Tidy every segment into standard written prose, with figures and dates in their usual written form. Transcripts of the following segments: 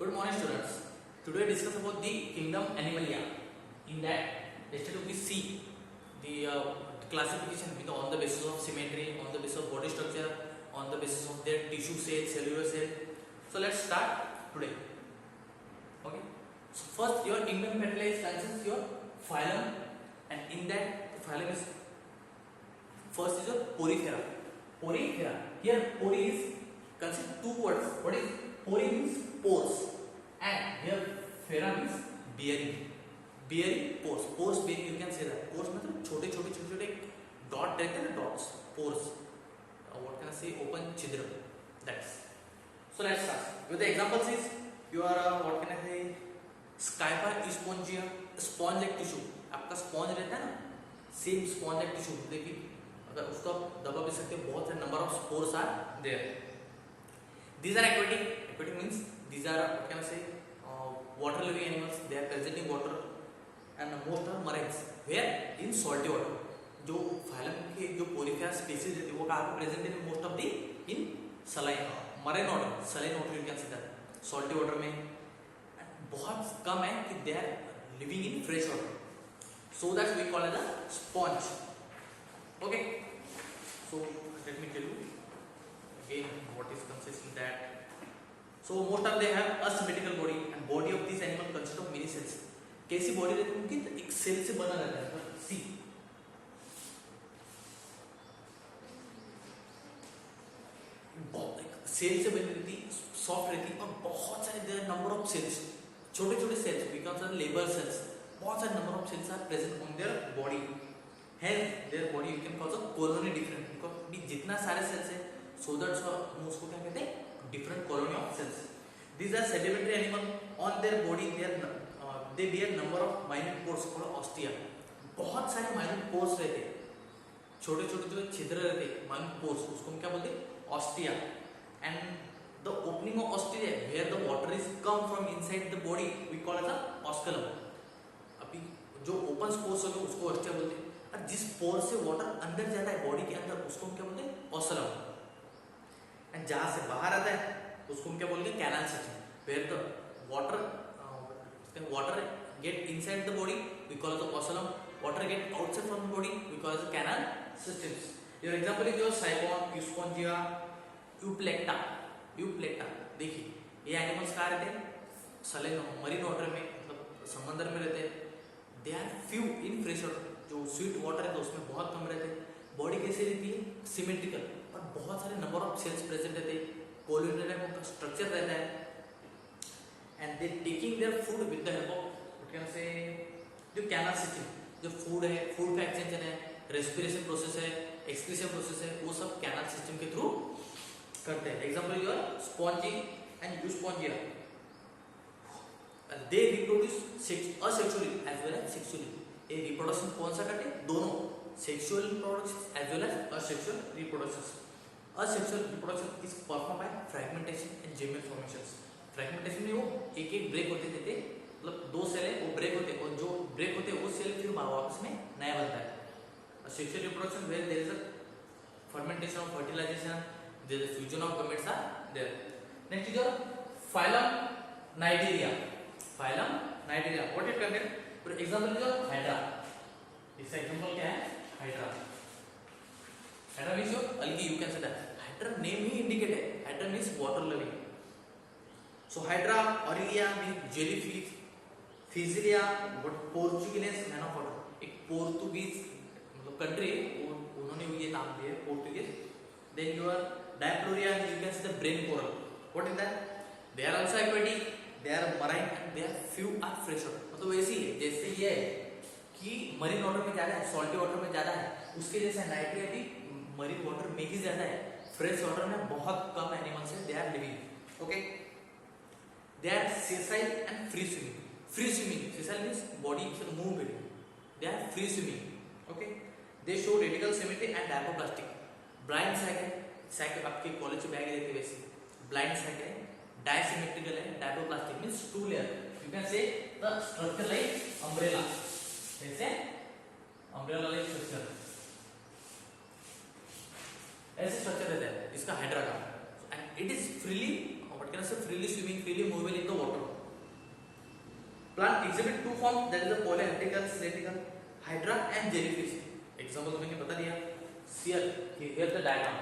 Good morning, students. Today we discuss about the kingdom Animalia. In that, yesterday we see the classification with on the basis of symmetry, on the basis of body structure, on the basis of their tissue cell, cellular cell. So let's start today. Okay. So first, your kingdom Animalia consists your phylum, and in that the phylum is first is your Porifera. Porifera. Here, pori is consists two words. What is pori means pores, and here fera means bearing. Bearing pores. Pores bearing you can say that. Pores मतलब छोटे छोटे छोटे छोटे dot रहते हैं ना dots. Pores. What can I say? Open छिद्र. That's. So let's start. With the examples is your what can I say? Skypa spongia, sponge like tissue. आपका sponge रहता है ना? Same sponge like tissue. देखिए अगर उसको आप दबा भी सकते हैं, बहुत सारे number of spores are there. These are aquatic. Aquatic means these are what can I say? Water living animals. They are present in water, and most are marines. Where in salty water. जो phylum के जो Porifera species रहती है वो कहाँ पे present है? Most of the in saline marine water. Saline water you can see that. Salty water में बहुत कम है कि they are living in fresh water. So that we call it a sponge. Okay. So let me tell you again what is consists in that. So most of they have asymmetrical body, and body of this animal consists of many cells. कैसी body रहती है उनकी? एक cell से बना रहता है. सी cell से बनी रहती, सॉफ्ट रहती, और बहुत सारे देयर नंबर ऑफ सेल्स, छोटे छोटे cells because of labour cells, बहुत सारे number of cells are present on their body. Health their body you can call a colony different, because जितना सारे सेल्स है सो दैट हम उसको क्या कहते हैं? different colony of cells. These are sedimentary animal. On their body they bear number of minute pores called ostia. बहुत सारे minute pores रहते हैं, छोटे छोटे जो छिद्र रहते हैं, minute pores, उसको हम क्या बोलते हैं? Ostia. And the opening of ostia where the water is come from inside the body we call as a osculum. अभी जो open pores होते हैं उसको ostia बोलते हैं, और जिस pore से water अंदर जाता है बॉडी के अंदर उसको हम क्या बोलते हैं? Osculum. एंड जहाँ से बाहर आता है उसको हम क्या बोलेंगे? Canal system. Where the water get inside the body we call the osculum. Water get outside from the body we call the canal systems. Your example is your Sycon, Spongia, Euplectella. Euplectella देखिए ये animals कहाँ रहते हैं? सलेन marine water में, मतलब समंदर में रहते हैं. They are few in fresh water. जो स्वीट वाटर है तो उसमें बहुत कम रहते हैं. बॉडी कैसे रहती है? सिमेट्रिकल, और बहुत सारे नंबर ऑफ सेल्स प्रेजेंट रहते हैं. कोलोनियल का स्ट्रक्चर रहता है, and they taking their food with the help of what can say जो कैनाल सिस्टम. जो फूड है, फूड का एक्सचेंज है, रेस्पिरेशन प्रोसेस है, एक्सक्रीशन प्रोसेस है, वो सब कैनाल सिस्टम के थ्रू करते हैं. Example your spongy and euspongia. दे reproduce asexually as well as sexually. ये रिप्रोडक्शन कौन सा करते हैं? दोनों, sexual reproduction as well as asexual reproduction. Asexual reproduction is performed by fragmentation and gemel formations. Fragmentation में वो एक एक ब्रेक होते थे, मतलब दो सेल है वो ब्रेक होते हैं, और जो ब्रेक होते हैं वो सेल फिर वापस में नया बनता है. Asexual reproduction where there is a fermentation of fertilization, there is a fusion of gametes are there. Next is your phylum Cnidaria. Phylum Cnidaria. What it contains? For example is your Hydra. इसका example क्या है? Hydra. Hydra means your algae, you can say that. Hydra name ही indicate है, Hydra means water living. So Hydra Aurelia means jellyfish. Physalia what Portuguese man of water. एक Portuguese मतलब country, उन्होंने ये नाम दिया है Portuguese. Then your Diploria you can say the brain coral. What is that? They are also aquatic, they are marine, and they are few are fresh water. मतलब वैसे ही है जैसे ये है कि मरीन वाटर में ज्यादा है, सॉल्टी वाटर में ज्यादा है, उसके जैसे नाइट्रेट भी मरीन वाटर में ही ज्यादा है. फ्रेश वाटर में बहुत कम एनिमल्स है, they are living. Okay. They are sessile and free swimming. Free swimming, sessile means body से मूव करेगी. They are free swimming. Okay. They show radical symmetry and diploblastic. Blind sac है, sac आपके college में bag रहते वैसे. Blind sac है, disymmetrical है, diploblastic means two layer. You can say the structure like umbrella. जैसे umbrella like structure, ऐसे structure रहता है इसका हाइड्रा का. And it is freely what what can I say, freely swimming, freely movable in the water. Plant exhibit two forms, that is the polyhedral, cylindrical, hydra and jellyfish. Example तो मैंने बता दिया. Here the diagram.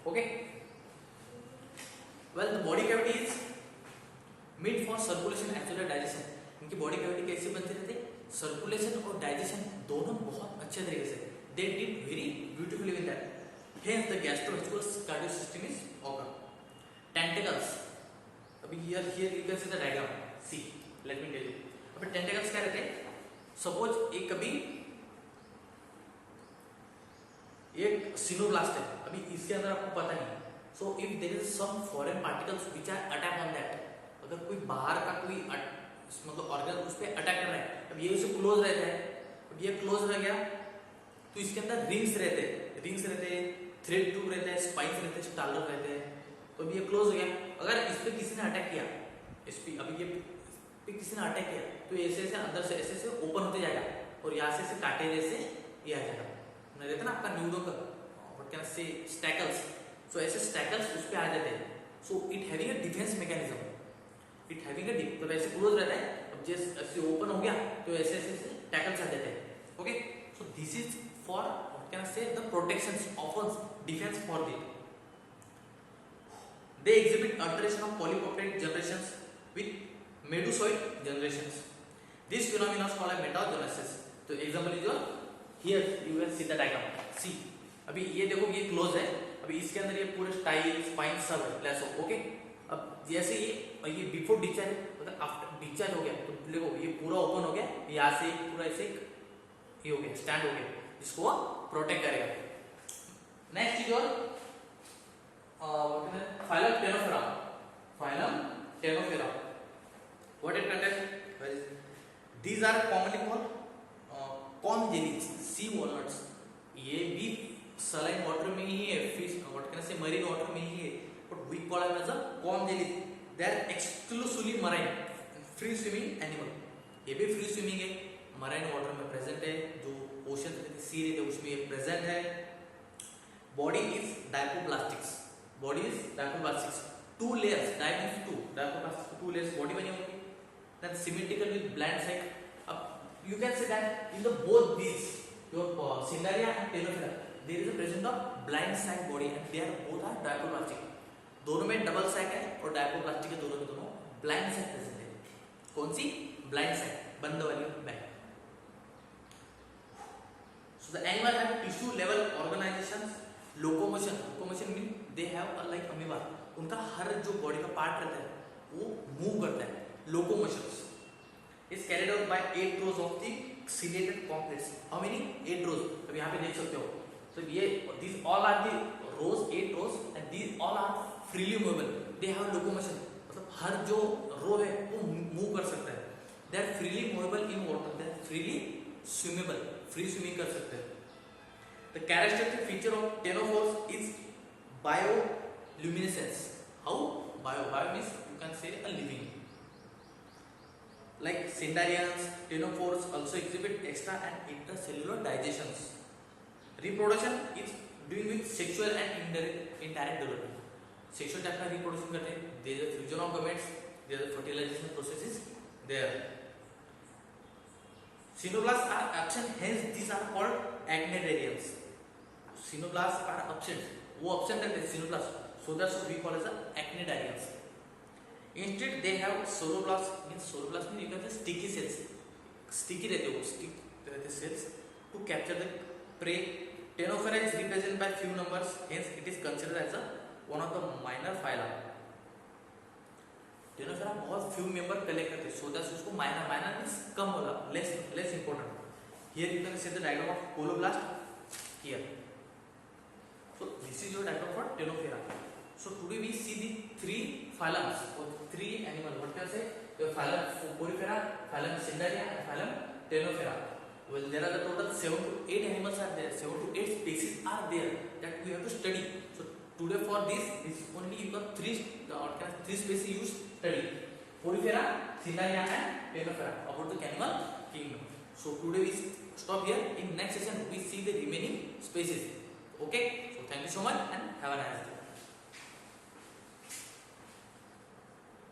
Okay. Well, the body cavity is made for circulation as well as digestion. इनकी body cavity कैसे बनती रहती है? Circulation और digestion दोनों बहुत अच्छे तरीके से. They did very beautifully with that. Hence the gastroesophageal system is occur. Tentacles. अभी here you can see the diagram. See, let me tell you. अभी tentacles क्या रहते हैं? Suppose एक कभी एक सिनोब्लास्ट है, अभी इसके अंदर आपको पता नहीं. So if there is some foreign particles which are attack on that, अगर कोई बाहर का कोई मतलब ऑर्गन उस पर अटैक कर रहा है, अब ये उसे क्लोज रहता है, अब ये क्लोज रह गया तो इसके अंदर रिंग्स रहते हैं, थ्रेड ट्यूब रहता है, स्पाइक्स रहते हैं, स्टालर रहते हैं. तो अब ये क्लोज हो गया. अगर इस पे किसी ने अटैक किया, इस पे अभी ये पे किसी ने अटैक किया तो ऐसे ऐसे अंदर से ऐसे ओपन होते जाएगा और यहाँ से ऐसे कांटे जैसे ये आ जाएगा. नहीं रहता ना आपका न्यूरो का व्हाट कैन आई से स्टैकल्स. सो ऐसे स्टैकल्स उस पे आ जाते हैं. So it having a defence mechanism. It having a तो ऐसे क्लोज रहता है. अब जैसे ऐसे ओपन हो गया तो ऐसे ऐसे टैकल्स आ जाते हैं. Okay. So this is for what can I say the protections of defence for the. They exhibit alteration of polypeptide generations with medusoid generations. This phenomenon is called as metagenesis. तो example जो here you will see the diagram. See, अभी ये देखो ये close है. अभी इसके अंदर ये पूरे स्टाइल स्पाइन सब है प्लस. ओके. अब जैसे ये बिफोर डिस्चार्ज मतलब आफ्टर डिस्चार्ज हो गया तो देखो ये पूरा ओपन हो गया. यहाँ से पूरा ऐसे ये हो गया, स्टैंड हो गया, जिसको प्रोटेक्ट करेगा. नेक्स्ट चीज और phylum Ctenophora. Phylum Ctenophora. What it contains? These are commonly called corn jellies, sea walnuts. ये भी saline water में ही है, fish what can I say marine water में ही है, but we call them as a corn jellies. They are exclusively marine, free swimming animal. ये भी free swimming है, marine water में present है, जो ocean sea रहते हैं उसमें ये present है. Body is diapoblastics. Body is diapoblastics. Two layers, diapoblastics, two layers body बनी होगी. Then symmetrical with bland sac. अब you can say that in the both these your Cnidaria and Ctenophora there is a presence of blind sac body and they are both are diapoblastic. दोनों में double sac है और डायपोप्लास्टिक है, दोनों में दोनों blind sac present है. कौन सी? ब्लाइंड सैक, बंद वाली back. So the animal have tissue level organizations. Locomotion mean they have like amoeba. उनका हर जो बॉडी का पार्ट रहता है वो मूव करता है. Locomotions is carried out by 8 rows of the ciliated complex. How many? 8 rows. अब यहाँ पे देख सकते हो. तो ये these all are the rows, 8 rows and these all are freely movable. They have locomotion. मतलब हर जो रो है वो मूव कर सकता है. They are freely movable in water. They are freely swimmable. Free swimming कर सकते हैं. The characteristic feature of ctenophores is bioluminescence. How? Bio means you can say a living. Like Cnidarians, ctenophores also exhibit extra and intracellular digestions. Reproduction is doing with sexual and indirect development. Sexual type का reproduction करते हैं. There is a fusion of gametes. There is a fertilization process is there. Cnidoblasts are absent, hence these are called acnidarians. Cnidoblasts are absent. वो absent रहते हैं cnidoblasts. So that's what we call as acnidarians. Instead they have soloblasts. Means soloblasts means you can say sticky cells. Sticky रहते हो, stick रहते cells to capture the prey. Ctenophora is represented by few numbers. Hence it is considered as one of the minor phyla. Ctenophora बहुत few member collect करते हैं. So that's उसको minor means कम वाला, less important. Here you can see the diagram of coloblast here. So this is your diagram for Ctenophora. So today we see the three phylums or three animals. What can I say? The phylum Porifera, phylum Cnidaria, and phylum Ctenophora. Well, there are the total 7 to 8 animals are there. 7 to 8 species are there that we have to study. So today for this only you got three species you study: Porifera, Cnidaria, and Ctenophora about the animal kingdom. So today we stop here. In next session we see the remaining species. Okay. So thank you so much and have a nice day.